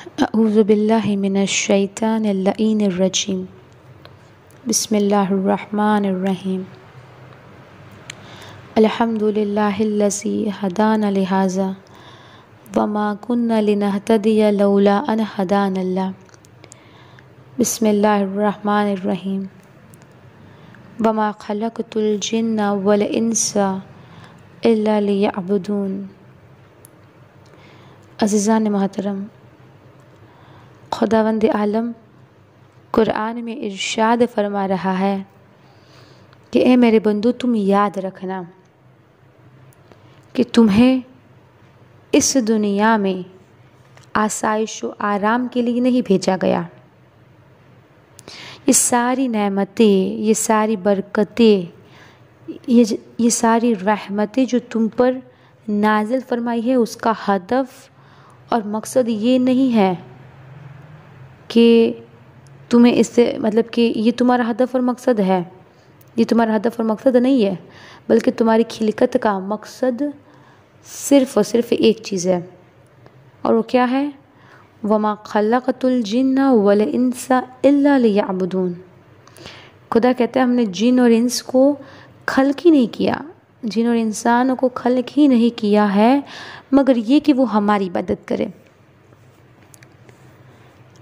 اعوذ باللہ من الشیطان اللعین الرجیم بسم اللہ الرحمن الرحیم الحمد للہ الذی ہدانا لہذا وما كنا لنہتدی لولا ان ہدانا اللہ بسم اللہ الرحمن الرحیم وما خلقت الجن والانس الا لیعبدون۔ عزیزان محترم، خداوند عالم قرآن میں ارشاد فرما رہا ہے کہ اے میرے بندو، تم یاد رکھنا کہ تمہیں اس دنیا میں آسائش و آرام کے لیے نہیں بھیجا گیا۔ یہ ساری نعمتیں، یہ ساری برکتیں، یہ ساری رحمتیں جو تم پر نازل فرمائی ہے، اس کا ہدف اور مقصد یہ نہیں ہے کہ تمہیں اس سے کہ یہ تمہارا ہدف اور مقصد ہے، یہ تمہارا ہدف اور مقصد نہیں ہے، بلکہ تمہاری خلقت کا مقصد صرف اور صرف ایک چیز ہے، اور وہ کیا ہے؟ وَمَا خَلَقْتُ الْجِنَّ وَالْإِنسَ إِلَّا لِيَعْبُدُونَ۔ خدا کہتا ہے ہم نے جن اور انس کو خلق ہی نہیں کیا، جن اور انسانوں کو خلق ہی نہیں کیا ہے مگر یہ کہ وہ ہماری عبادت کرے۔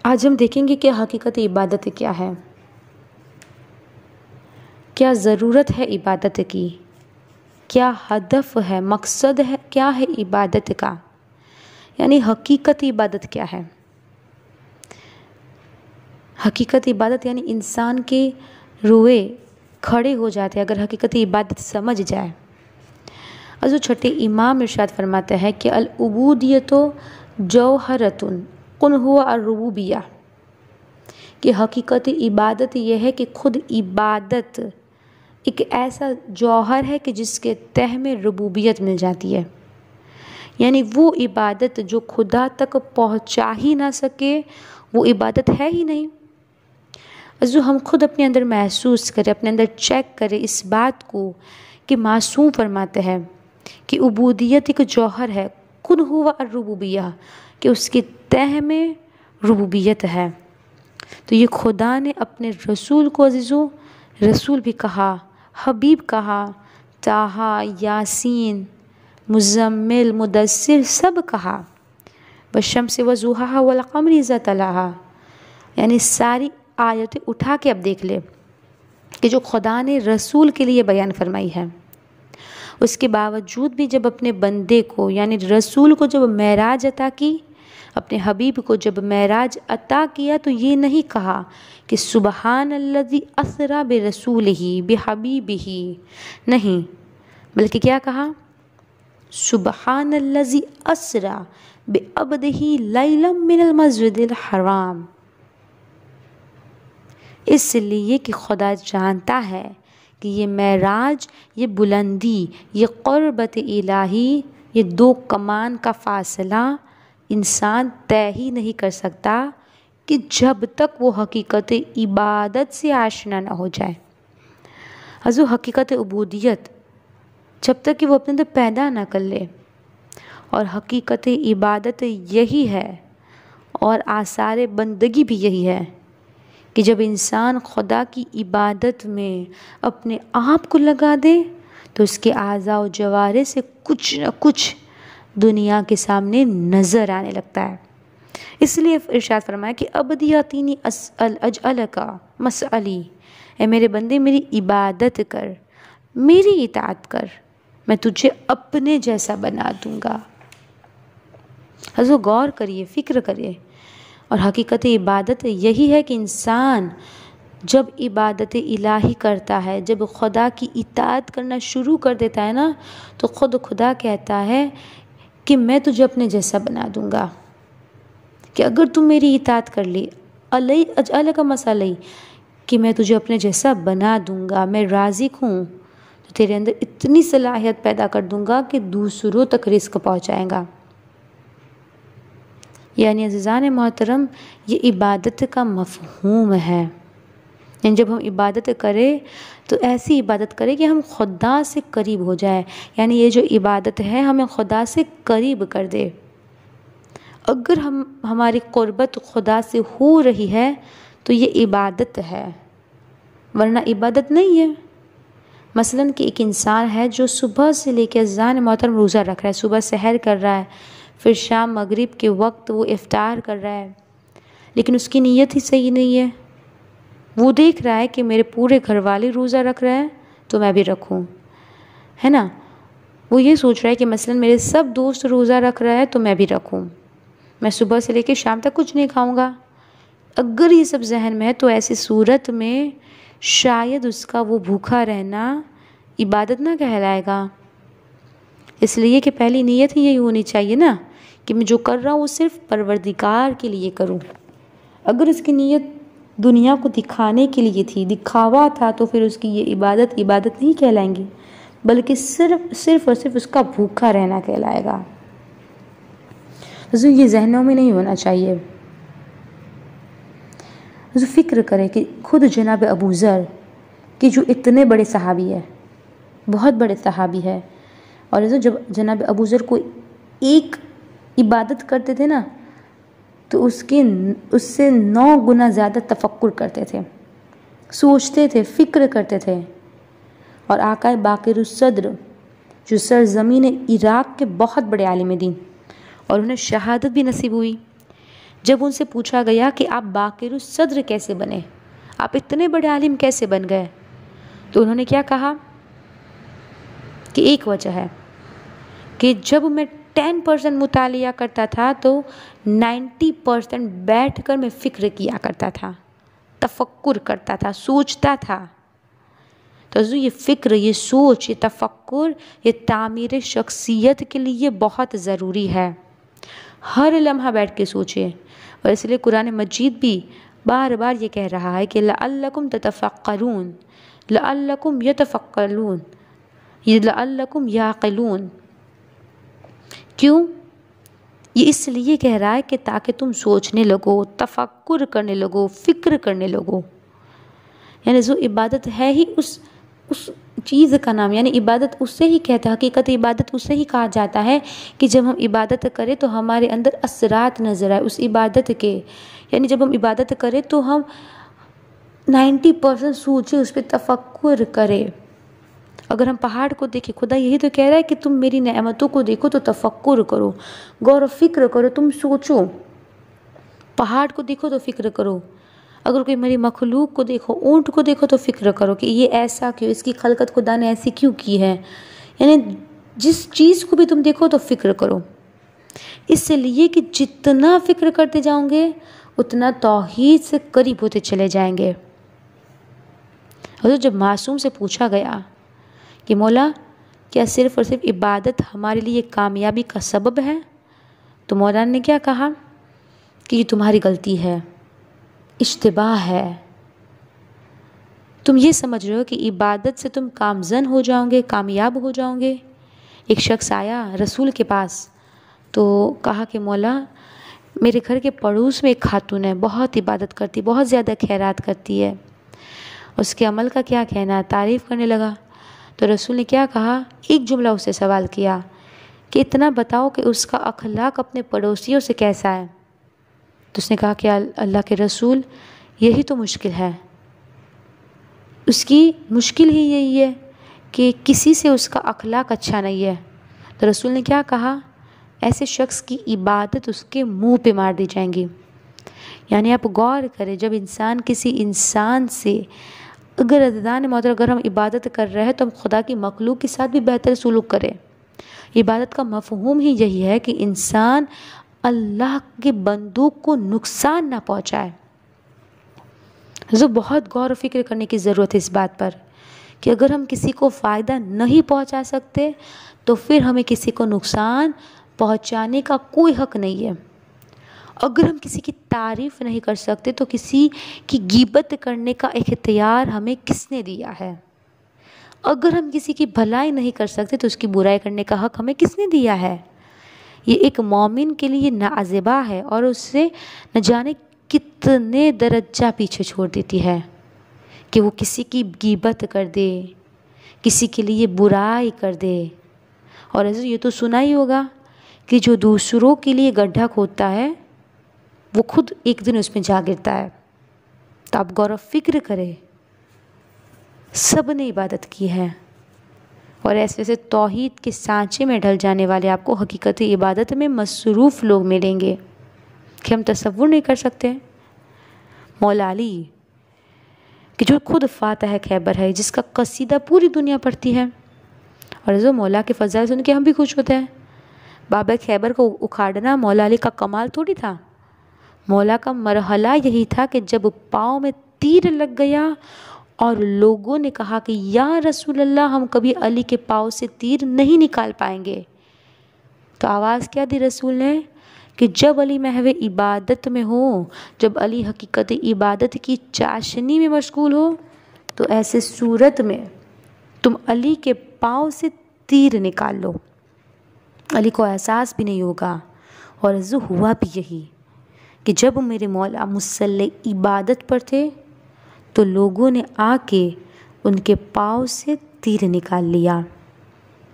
آج ہم دیکھیں گے کہ حقیقت عبادت کیا ہے، کیا ضرورت ہے عبادت کی، کیا ہدف ہے، مقصد ہے، کیا ہے عبادت کا، یعنی حقیقت عبادت کیا ہے۔ حقیقت عبادت یعنی انسان کے روئے کھڑے ہو جاتے ہیں اگر حقیقت عبادت سمجھ جائے۔ حضرت چھٹے امام ارشاد فرماتے ہیں کہ العبودیت جوہرۃ قل ہو الربوبیہ، کہ حقیقت عبادت یہ ہے کہ خود عبادت ایک ایسا جوہر ہے کہ جس کے تہ میں ربوبیت مل جاتی ہے، یعنی وہ عبادت جو خدا تک پہنچا ہی نہ سکے وہ عبادت ہے ہی نہیں۔ جو ہم خود اپنے اندر محسوس کریں، اپنے اندر چیک کریں اس بات کو کہ معصوم فرماتے ہیں کہ عبودیت ایک جوہر ہے، قل ہو الربوبیہ، کہ اس کے تہ میں ربوبیت ہے۔ تو یہ خدا نے اپنے رسول کو عزیزو رسول بھی کہا، حبیب کہا، طٰہٰ، یاسین، مزمل، مدثر سب کہا، والشمس وضحاہا والقمر اذا تلاہا، یعنی ساری آیتیں اٹھا کے اب دیکھ لے کہ جو خدا نے رسول کے لیے بیان فرمائی ہے، اس کے باوجود بھی جب اپنے بندے کو یعنی رسول کو جب معراج عطا کی، اپنے حبیب کو جب معراج عطا کیا تو یہ نہیں کہا کہ سبحان الذی اسریٰ برسولہ بحبیبہ، نہیں، بلکہ کیا کہا؟ سبحان الذی اسریٰ بعبدہ لیلا من المسجد الحرام، اس لیے کہ خدا جانتا ہے کہ یہ معراج، یہ بلندی، یہ قربت الہی، یہ دو کمان کا فاصلہ انسان طے ہی نہیں کر سکتا کہ جب تک وہ حقیقت عبادت سے آشنا نہ ہو جائے۔ حضور حقیقت عبودیت جب تک کہ وہ اپنے اندر پیدا نہ کر لے، اور حقیقت عبادت یہی ہے اور آثار بندگی بھی یہی ہے کہ جب انسان خدا کی عبادت میں اپنے آپ کو لگا دے تو اس کے اعضاء و جوارح سے کچھ نہ کچھ دنیا کے سامنے نظر آنے لگتا ہے۔ اس لیے ارشاد فرمایا کہ عبدی آتینی اسأل اجعلک مسألی، اے میرے بندے میری عبادت کر، میری اطاعت کر، میں تجھے اپنے جیسا بنا دوں گا۔ حضور غور کریے، فکر کریے، اور حقیقت عبادت یہی ہے کہ انسان جب عبادت الہی کرتا ہے، جب خدا کی اطاعت کرنا شروع کر دیتا ہے نا، تو خود خدا کہتا ہے کہ میں تجھے اپنے جیسا بنا دوں گا، کہ اگر تم میری اطاعت کر لی، علی اجعلک مسئلی، کہ میں تجھے اپنے جیسا بنا دوں گا، میں رازق ہوں، تو تیرے اندر اتنی صلاحیت پیدا کر دوں گا کہ دوسروں تک رزق پہنچائے گا۔ یعنی عزیزان محترم، یہ عبادت کا مفہوم ہے، یعنی جب ہم عبادت کریں تو ایسی عبادت کریں کہ ہم خدا سے قریب ہو جائے، یعنی یہ جو عبادت ہے ہمیں خدا سے قریب کر دے۔ اگر ہماری قربت خدا سے ہو رہی ہے تو یہ عبادت ہے، ورنہ عبادت نہیں ہے۔ مثلاً کہ ایک انسان ہے جو صبح سے لے کے اذان محترم روزہ رکھ رہا ہے، صبح سحر کر رہا ہے، پھر شام مغرب کے وقت وہ افطار کر رہا ہے، لیکن اس کی نیت ہی صحیح نہیں ہے۔ وہ دیکھ رہا ہے کہ میرے پورے گھر والے روزہ رکھ رہے ہیں تو میں بھی رکھوں، ہے نا۔ وہ یہ سوچ رہا ہے کہ مثلاً میرے سب دوست روزہ رکھ رہے ہیں تو میں بھی رکھوں، میں صبح سے لے کے شام تک کچھ نہیں کھاؤں گا۔ اگر یہ سب ذہن میں ہے تو ایسی صورت میں شاید اس کا وہ بھوکا رہنا عبادت نہ کہلائے گا۔ اس لیے کہ پہلی نیت ہی یہی ہونی چاہیے نا کہ میں جو کر رہا ہوں وہ صرف پروردگار کے لیے کروں۔ اگر اس کی نیت دنیا کو دکھانے کے لیے تھی، دکھاوا تھا، تو پھر اس کی یہ عبادت نہیں کہلائیں گی، بلکہ صرف اور صرف اس کا بھوکا رہنا کہلائے گا۔ یہ ذہنوں میں نہیں ہونا چاہیے۔ فکر کریں کہ خود جناب ابو ذر کہ جو اتنے بڑے صحابی ہے، بہت بڑے صحابی ہے، اور جب جناب ابو ذر کو ایک عبادت کرتے تھے نا تو اس سے 9 گنا زیادہ تفکر کرتے تھے، سوچتے تھے، فکر کرتے تھے۔ اور آقا باقر الصدر جو سرزمین عراق کے بہت بڑے عالم دین، اور انہیں شہادت بھی نصیب ہوئی۔ جب ان سے پوچھا گیا کہ آپ باقر الصدر کیسے بنے، آپ اتنے بڑے عالم کیسے بن گئے، تو انہوں نے کیا کہا کہ ایک وجہ ہے کہ جب میں 10% مطالعہ کرتا تھا تو 90% بیٹھ کر میں فکر کیا کرتا تھا، تفکر کرتا تھا، سوچتا تھا۔ تو یہ فکر، یہ سوچ، یہ تفکر، یہ تعمیر شخصیت کے لیے بہت ضروری ہے۔ ہر لمحہ بیٹھ کے سوچے، اور اس لیے قرآن مجید بھی بار بار یہ کہہ رہا ہے کہ لعلکم تتفکرون، لعلکم یتفکرون، لعلکم یعقلون۔ کیوں؟ یہ اس لیے کہہ رہا ہے کہ تاکہ تم سوچنے لگو، تفکر کرنے لگو، فکر کرنے لگو۔ یعنی جو عبادت ہے ہی اس چیز کا نام، یعنی عبادت اس سے ہی کہتا ہے، حقیقت عبادت اس سے ہی کہا جاتا ہے کہ جب ہم عبادت کریں تو ہمارے اندر اثرات نظر آئے اس عبادت کے۔ یعنی جب ہم عبادت کریں تو ہم 90% سوچیں، اس پہ تفکر کریں۔ اگر ہم پہاڑ کو دیکھیں، خدا یہی تو کہہ رہا ہے کہ تم میری نعمتوں کو دیکھو تو تفکر کرو، غور و فکر کرو، تم سوچو۔ پہاڑ کو دیکھو تو فکر کرو، اگر کوئی میری مخلوق کو دیکھو، اونٹ کو دیکھو تو فکر کرو کہ یہ ایسا کیوں، اس کی خلقت خدا نے ایسی کیوں کی ہے۔ یعنی جس چیز کو بھی تم دیکھو تو فکر کرو، اس لیے کہ جتنا فکر کرتے جاؤں گے اتنا توحید سے قریب ہوتے چلے جائیں گے۔ اور جب معصوم سے پوچھا گیا کہ مولا کیا صرف اور صرف عبادت ہمارے لیے کامیابی کا سبب ہے، تو مولا نے کیا کہا کہ یہ تمہاری غلطی ہے، اشتباہ ہے۔ تم یہ سمجھ رہے ہو کہ عبادت سے تم کامزن ہو جاؤ گے، کامیاب ہو جاؤ گے۔ ایک شخص آیا رسول کے پاس تو کہا کہ مولا میرے گھر کے پڑوس میں ایک خاتون ہے، بہت عبادت کرتی، بہت زیادہ خیرات کرتی ہے، اس کے عمل کا کیا کہنا ہے، تعریف کرنے لگا۔ تو رسول نے کیا کہا، ایک جملہ اس سے سوال کیا کہ اتنا بتاؤ کہ اس کا اخلاق اپنے پڑوسیوں سے کیسا ہے۔ تو اس نے کہا کہ اللہ کے رسول یہی تو مشکل ہے، اس کی مشکل ہی یہی ہے کہ کسی سے اس کا اخلاق اچھا نہیں ہے۔ تو رسول نے کیا کہا، ایسے شخص کی عبادت اس کے منہ پہ مار دی جائیں گی۔ یعنی آپ غور کریں، جب انسان کسی انسان سے اگر عزیزان محترم اگر ہم عبادت کر رہے ہیں تو ہم خدا کی مخلوق کے ساتھ بھی بہتر سلوک کریں۔ عبادت کا مفہوم ہی یہی ہے کہ انسان اللہ کے بندوں کو نقصان نہ پہنچائے۔ بہت غور و فکر کرنے کی ضرورت ہے اس بات پر کہ اگر ہم کسی کو فائدہ نہیں پہنچا سکتے تو پھر ہمیں کسی کو نقصان پہنچانے کا کوئی حق نہیں ہے۔ اگر ہم کسی کی تعریف نہیں کر سکتے تو کسی کی غیبت کرنے کا اختیار ہمیں کس نے دیا ہے؟ اگر ہم کسی کی بھلائی نہیں کر سکتے تو اس کی برائی کرنے کا حق ہمیں کس نے دیا ہے؟ یہ ایک مومن کے لیے نازیبا ہے اور اس سے نہ جانے کتنے درجہ پیچھے چھوڑ دیتی ہے کہ وہ کسی کی غیبت کر دے، کسی کے لیے برائی کر دے۔ اور یہ تو سنا ہی ہوگا کہ جو دوسروں کے لیے گڈھا کھودتا ہے وہ خود ایک دن اس میں جا گرتا ہے۔ تو آپ غور و فکر کریں، سب نے عبادت کی ہے، اور ایسے توحید کے سانچے میں ڈھل جانے والے آپ کو حقیقتی عبادت میں مصروف لوگ ملیں گے کہ ہم تصور نہیں کر سکتے۔ مولا علی کہ جو خود فاتح خیبر ہے، جس کا قصیدہ پوری دنیا پڑھتی ہے، اور جو مولا کے فضائل سن کے ہم بھی خوش ہوتے ہیں۔ بابا خیبر کو اکھاڑنا مولا علی کا کمال تھوڑی تھا، مولا کا مرحلہ یہی تھا کہ جب پاؤں میں تیر لگ گیا اور لوگوں نے کہا کہ یا رسول اللہ ہم کبھی علی کے پاؤں سے تیر نہیں نکال پائیں گے، تو آواز کیا دی رسول نے کہ جب علی محو عبادت میں ہو، جب علی حقیقت عبادت کی چاشنی میں مشغول ہو، تو ایسے صورت میں تم علی کے پاؤں سے تیر نکال لو، علی کو احساس بھی نہیں ہوگا۔ اور ہوا بھی یہی کہ جب میرے مولا مصلی عبادت پر تھے تو لوگوں نے آ کے ان کے پاؤں سے تیر نکال لیا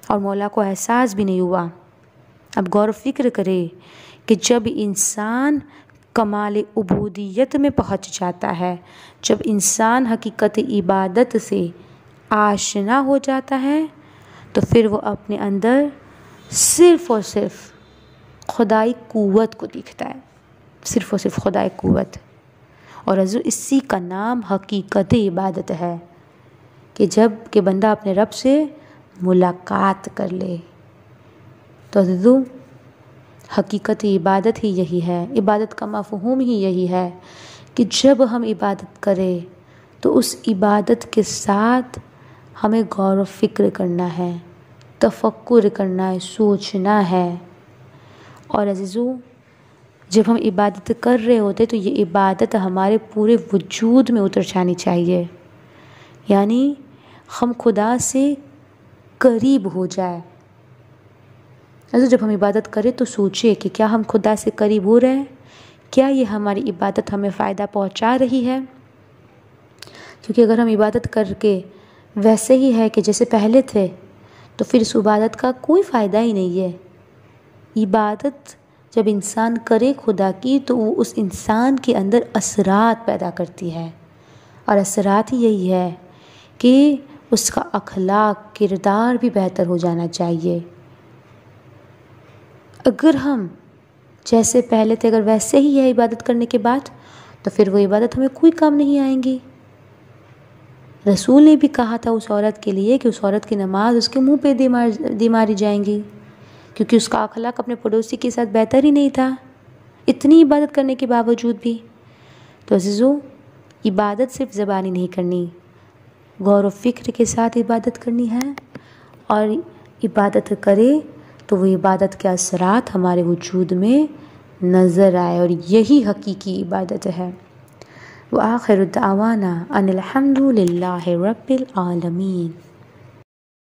اور مولا کو احساس بھی نہیں ہوا۔ اب غور و فکر کرے کہ جب انسان کمال عبودیت میں پہنچ جاتا ہے، جب انسان حقیقت عبادت سے آشنا ہو جاتا ہے، تو پھر وہ اپنے اندر صرف اور صرف خدائی قوت کو دیکھتا ہے، صرف اور صرف خدائی قوت۔ اور اسی کا نام حقیقت عبادت ہے کہ جب کہ بندہ اپنے رب سے ملاقات کر لے۔ تو حقیقت عبادت ہی یہی ہے، عبادت کا مفہوم ہی یہی ہے کہ جب ہم عبادت کریں تو اس عبادت کے ساتھ ہمیں غور و فکر کرنا ہے، تفکر کرنا ہے، سوچنا ہے۔ اور عزیزو، جب ہم عبادت کر رہے ہوتے تو یہ عبادت ہمارے پورے وجود میں اتر جانی چاہیے، یعنی ہم خدا سے قریب ہو جائے۔ جب ہم عبادت کریں تو سوچیں کہ کیا ہم خدا سے قریب ہو رہے ہیں، کیا یہ ہماری عبادت ہمیں فائدہ پہنچا رہی ہے؟ کیونکہ اگر ہم عبادت کر کے ویسے ہی ہے کہ جیسے پہلے تھے تو پھر اس عبادت کا کوئی فائدہ ہی نہیں ہے۔ عبادت جب انسان کرے خدا کی تو وہ اس انسان کے اندر اثرات پیدا کرتی ہے، اور اثرات ہی یہی ہے کہ اس کا اخلاق، کردار بھی بہتر ہو جانا چاہیے۔ اگر ہم جیسے پہلے تھے اگر ویسے ہی ہے عبادت کرنے کے بعد، تو پھر وہ عبادت ہمیں کوئی کام نہیں آئیں گی۔ رسول نے بھی کہا تھا اس عورت کے لیے کہ اس عورت کی نماز اس کے منہ پہ دی ماری جائیں گی، کیونکہ اس کا اخلاق اپنے پڑوسی کے ساتھ بہتر ہی نہیں تھا، اتنی عبادت کرنے کے باوجود بھی۔ تو عزیزو، عبادت صرف زبانی نہیں کرنی، غور و فکر کے ساتھ عبادت کرنی ہے، اور عبادت کرے تو وہ عبادت کے اثرات ہمارے وجود میں نظر آئے، اور یہی حقیقی عبادت ہے۔ وآخر دعوانا ان الحمد للہ رب العالمین۔